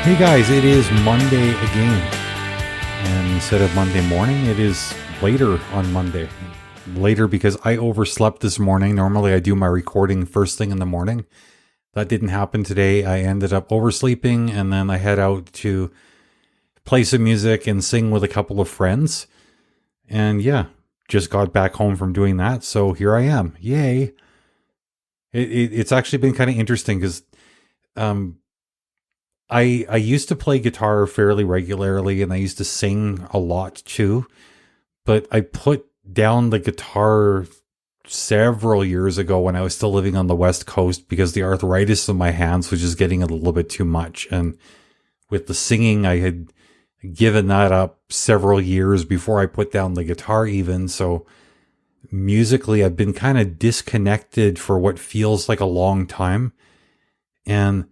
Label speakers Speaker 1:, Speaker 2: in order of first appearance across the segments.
Speaker 1: Hey guys, it is Monday again. And instead of Monday morning, it is later on Monday. Later because I overslept this morning. Normally I do my recording first thing in the morning. That didn't happen today. I ended up oversleeping and then I head out to play some music and sing with a couple of friends. And yeah, just got back home from doing that. So here I am. Yay. It's actually been kind of interesting because I used to play guitar fairly regularly and I used to sing a lot too, but I put down the guitar several years ago when I was still living on the West Coast because the arthritis in my hands was just getting a little bit too much. And with the singing, I had given that up several years before I put down the guitar even. So musically, I've been kind of disconnected for what feels like a long time. And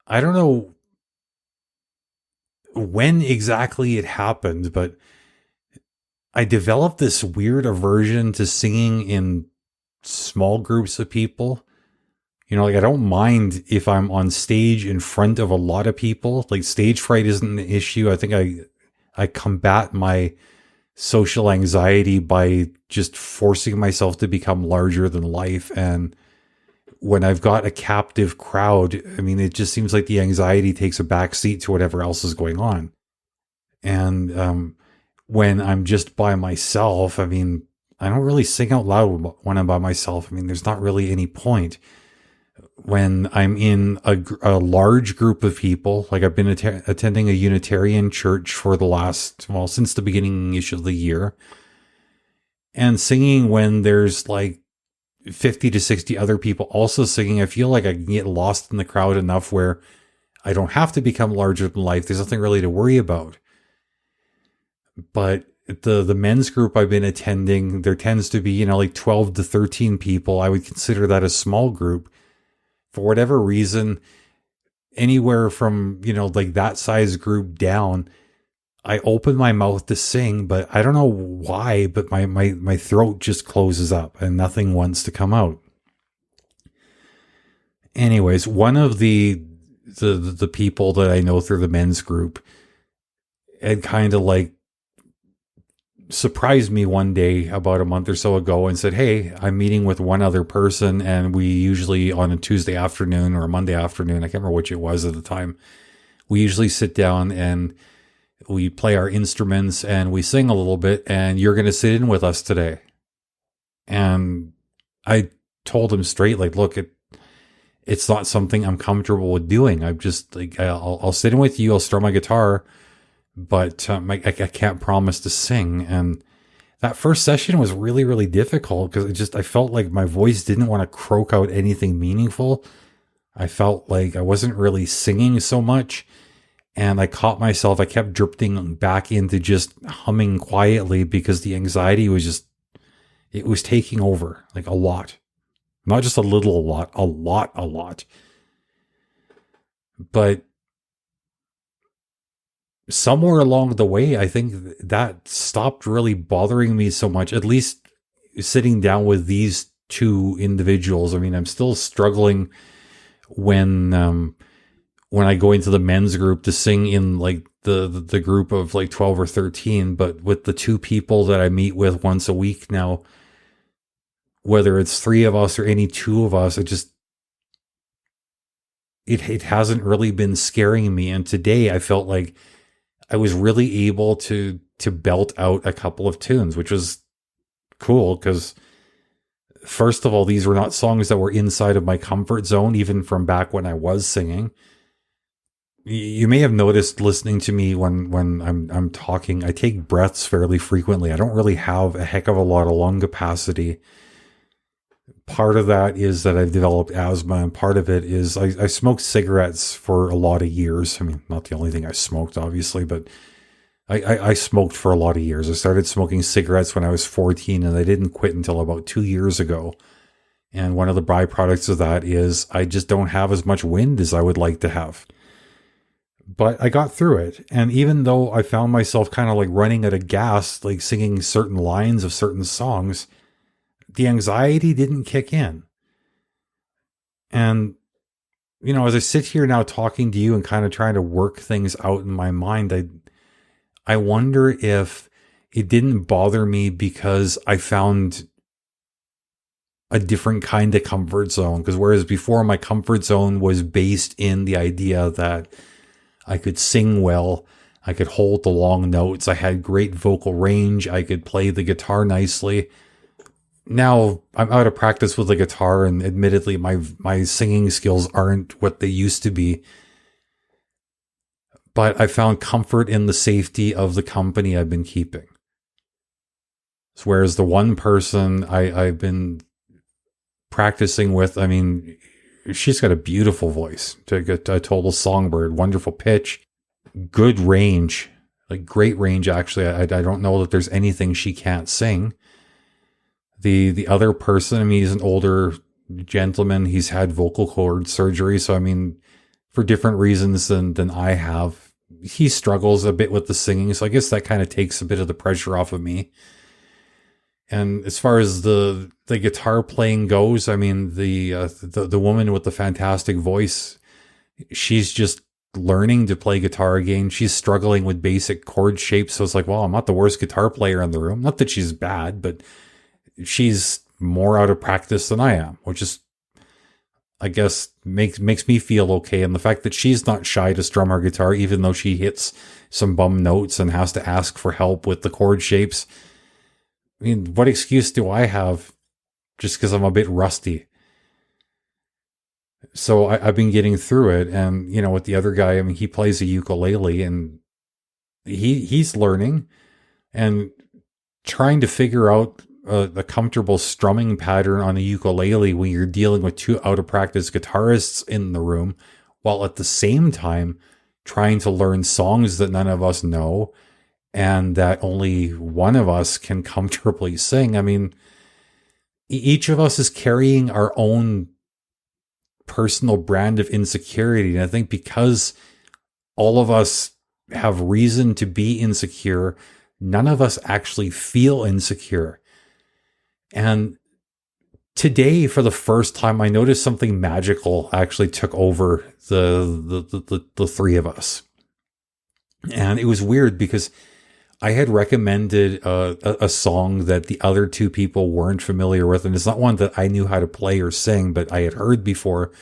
Speaker 1: I don't know when exactly it happened, but I developed this weird aversion to singing in small groups of people. You know, like I don't mind if I'm on stage in front of a lot of people. Like stage fright isn't an issue. I think I combat my social anxiety by just forcing myself to become larger than life. And when I've got a captive crowd, I mean, it just seems like the anxiety takes a back seat to whatever else is going on. And when I'm just by myself, I mean, I don't really sing out loud when I'm by myself. I mean, there's not really any point. When I'm in a large group of people, like I've been attending a Unitarian church for the last, well, since the beginning-ish of the year, and singing when there's like 50 to 60 other people also singing, I feel like I can get lost in the crowd enough where I don't have to become larger than life. There's nothing really to worry about. But the men's group I've been attending, there tends to be, you know, like 12 to 13 people. I would consider that a small group. For whatever reason, anywhere from, you know, like that size group down, I open my mouth to sing, but I don't know why, but my throat just closes up and nothing wants to come out. Anyways, one of the people that I know through the men's group had kind of like surprised me one day about a month or so ago and said, "Hey, I'm meeting with one other person and we usually on a Tuesday afternoon or a Monday afternoon, I can't remember which it was at the time, we usually sit down and we play our instruments and we sing a little bit and you're going to sit in with us today." And I told him straight, like, look, it's not something I'm comfortable with doing. I'm just like, I'll sit in with you. I'll strum my guitar, but I can't promise to sing. And that first session was really, really difficult because I felt like my voice didn't want to croak out anything meaningful. I felt like I wasn't really singing so much. And I caught myself, I kept drifting back into just humming quietly because the anxiety was it was taking over like a lot. Not just a little, a lot. But somewhere along the way, I think that stopped really bothering me so much, at least sitting down with these two individuals. I mean, I'm still struggling when I go into the men's group to sing in like the group of like 12 or 13, but with the two people that I meet with once a week now, whether it's three of us or any two of us, it hasn't really been scaring me. And today I felt like I was really able to belt out a couple of tunes, which was cool because first of all, these were not songs that were inside of my comfort zone, even from back when I was singing. You may have noticed listening to me when I'm talking, I take breaths fairly frequently. I don't really have a heck of a lot of lung capacity. Part of that is that I've developed asthma, and part of it is I smoked cigarettes for a lot of years. I mean, not the only thing I smoked, obviously, but I smoked for a lot of years. I started smoking cigarettes when I was 14, and I didn't quit until about 2 years ago. And one of the byproducts of that is I just don't have as much wind as I would like to have. But I got through it. And even though I found myself kind of like running out of gas, like singing certain lines of certain songs, the anxiety didn't kick in. And as I sit here now talking to you and kind of trying to work things out in my mind, I wonder if it didn't bother me because I found a different kind of comfort zone. Because whereas before my comfort zone was based in the idea that I could sing well, I could hold the long notes, I had great vocal range, I could play the guitar nicely. Now I'm out of practice with the guitar, and admittedly my singing skills aren't what they used to be. But I found comfort in the safety of the company I've been keeping. So whereas the one person I've been practicing with, I mean, she's got a beautiful voice, a total songbird, wonderful pitch, good range, like great range. Actually, I don't know that there's anything she can't sing. The other person, I mean, he's an older gentleman. He's had vocal cord surgery, so I mean, for different reasons than I have, he struggles a bit with the singing. So I guess that kind of takes a bit of the pressure off of me. And as far as the guitar playing goes, I mean, the woman with the fantastic voice, she's just learning to play guitar again. She's struggling with basic chord shapes. So it's like, well, I'm not the worst guitar player in the room. Not that she's bad, but she's more out of practice than I am, which is, I guess, makes me feel okay. And the fact that she's not shy to strum her guitar, even though she hits some bum notes and has to ask for help with the chord shapes. I mean, what excuse do I have just because I'm a bit rusty? So I've been getting through it. And, with the other guy, I mean, he plays a ukulele, and he's learning and trying to figure out a comfortable strumming pattern on a ukulele when you're dealing with two out of practice guitarists in the room, while at the same time trying to learn songs that none of us know and that only one of us can comfortably sing. I mean, each of us is carrying our own personal brand of insecurity. And I think because all of us have reason to be insecure, none of us actually feel insecure. And today, for the first time, I noticed something magical actually took over the three of us. And it was weird because I had recommended a song that the other two people weren't familiar with. And it's not one that I knew how to play or sing, but I had heard before,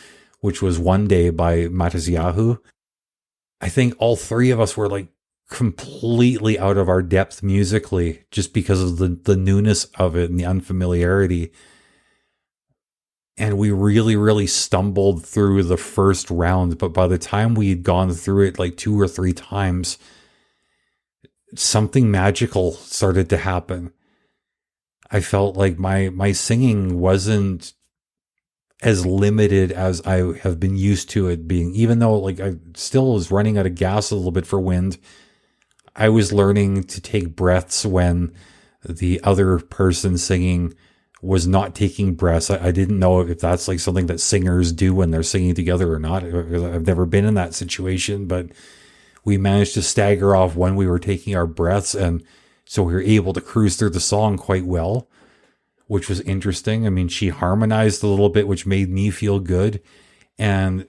Speaker 1: which was One Day by Matisyahu. I think all three of us were like completely out of our depth musically just because of the newness of it and the unfamiliarity. And we really, really stumbled through the first round. But by the time we had gone through it like 2 or 3 times, something magical started to happen. I felt like my singing wasn't as limited as I have been used to it being, even though like I still was running out of gas a little bit for wind. I was learning to take breaths when the other person singing was not taking breaths. I didn't know if that's like something that singers do when they're singing together or not. I've never been in that situation, but we managed to stagger off when we were taking our breaths. And so we were able to cruise through the song quite well, which was interesting. I mean, she harmonized a little bit, which made me feel good. And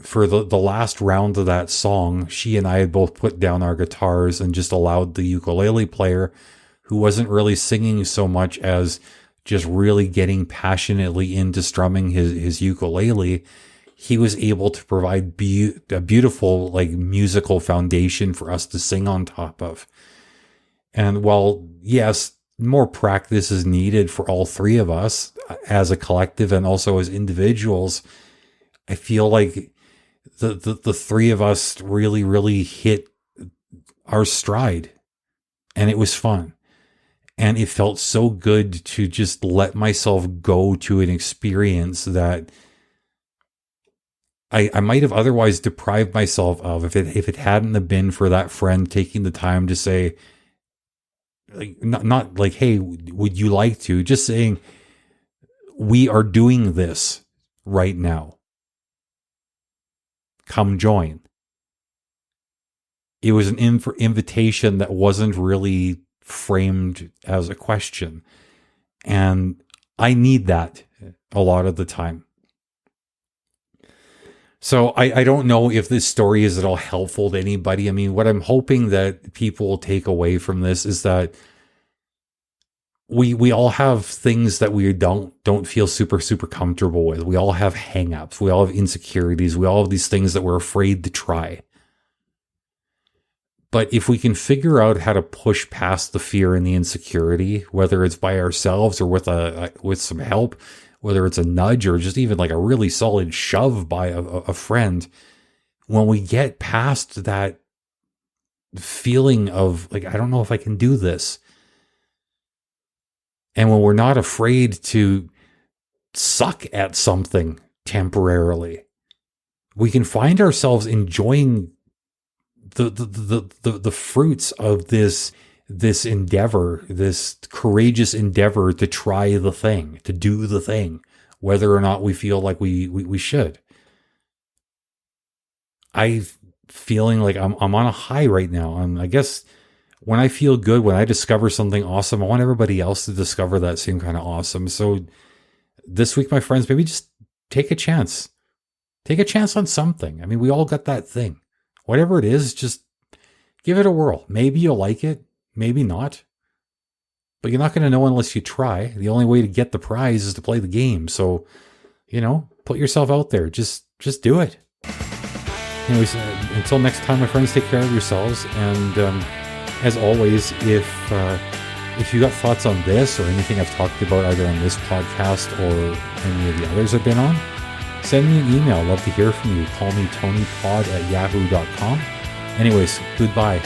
Speaker 1: for the last round of that song, she and I had both put down our guitars and just allowed the ukulele player, who wasn't really singing so much as just really getting passionately into strumming his ukulele, he was able to provide a beautiful like musical foundation for us to sing on top of. And while, yes, more practice is needed for all three of us as a collective and also as individuals, I feel like the three of us really, really hit our stride, and it was fun. And it felt so good to just let myself go to an experience that I might have otherwise deprived myself of if it hadn't have been for that friend taking the time to say, like, not like, hey, would you like to? Just saying, we are doing this right now. Come join. It was an invitation that wasn't really framed as a question. And I need that a lot of the time. So I don't know if this story is at all helpful to anybody. I mean, what I'm hoping that people will take away from this is that we all have things that we don't feel super comfortable with. We all have hangups. We all have insecurities. We all have these things that we're afraid to try. But if we can figure out how to push past the fear and the insecurity, whether it's by ourselves or with some help, whether it's a nudge or just even like a really solid shove by a friend, when we get past that feeling of like, I don't know if I can do this, and when we're not afraid to suck at something temporarily, we can find ourselves enjoying the fruits of this endeavor, this courageous endeavor to try the thing, to do the thing, whether or not we feel like we should. I'm feeling like I'm on a high right now. And I guess when I feel good, when I discover something awesome, I want everybody else to discover that same kind of awesome. So this week, my friends, maybe just take a chance. Take a chance on something. I mean, we all got that thing. Whatever it is, just give it a whirl. Maybe you'll like it, maybe not. But you're not going to know unless you try. The only way to get the prize is to play the game. So, put yourself out there. Just do it. Anyways, until next time, my friends, take care of yourselves. And as always, if you got thoughts on this or anything I've talked about either on this podcast or any of the others I've been on, send me an email. Love to hear from you. Call me TonyPod@yahoo.com. Anyways, goodbye.